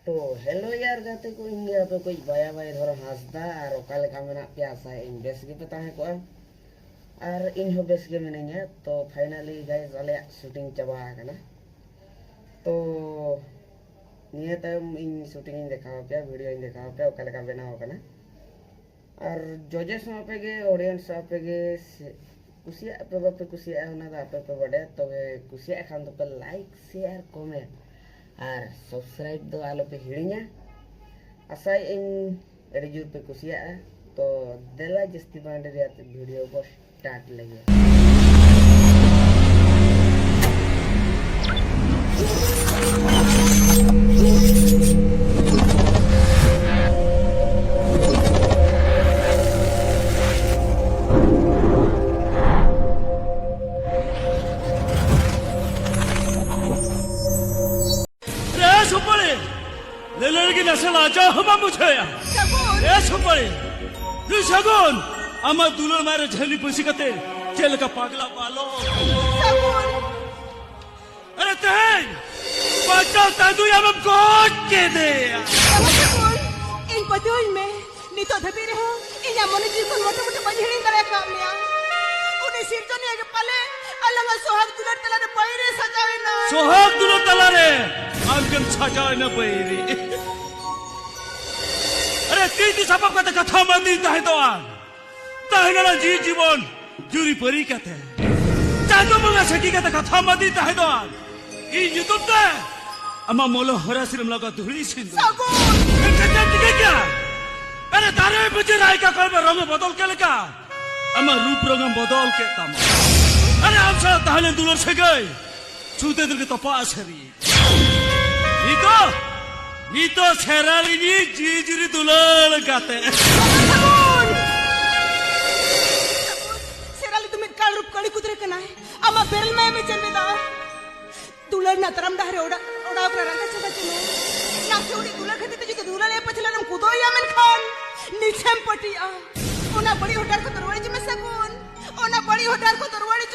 तो हेलो यार गाते को इंगे पे कोई बाया बाय धरो हासदा और ओकाले का मेना पे आशा इन बेस गे पे ताहे को और इन हो बेस गे मिनेंगे तो फाइनली गाइस वाले शूटिंग चबा आकना तो निये तम इन शूटिंग इन देखा पे वीडियो इन देखा पे ओकाले का बनाओ कना और जजेस पे गे ऑडियंस पे गे कुसिया पे बापे कुसिया होना दा पे बड़े तो कुसिया खान तो पे लाइक शेयर कमेंट और सब्सक्राइब दो आलो पे हिड़िया आशा इन एडी जोर पे कुसिया तो देला जस्ती बांडे रियात वीडियो को स्टार्ट लगे लेलरगी नसल आजा हमा मुझे ए सुपड़े नु सगुन अमा दुलर मारे झली पुसी कते चल का पागला पालो अरे तेन पाचा तादु या हम कोट के दे इन पतोय में नितो धबी रहो इन मन जीवन मोटे मोटे बजहिणी करे कामया उनी सिरजनी के पाले अलंग सोहाग दुलर तला रे पैरे सजावे ना सोहाग दुलर तला रे आंगन सजावे ना पैरे अरे तीती सबक कते कथा मंदी ताहे तो ताहे जी जीवन जुरी परी कते चांदो मंगा सकी कते कथा मंदी ताहे तो ई यूट्यूब ते अमा मोलो हरा सिरम लगा धुरी सिंधु कते दिखे क्या अरे तारे बजे राय का कल में रंग बदल के लगा अमा रूप रंग बदल के तम अरे आप सब ताहले दुलर से गए छूते दिल के तपास हरी Nito seral ini jijiri dulal kate. Seral itu mit kal rup kali kutre kena hai. Ama beril में में चल बेदा. दुलर ना तरम डहरे ओडा प्ररंगा चला चलो. ना छोड़ी दुलर खते तो जो दुलर ले पचला नम कुदो या मन खान. निचम पटिया. ओना बड़ी होटार को दरवाजे में सगुन. ओना बड़ी होटार को दरवाजे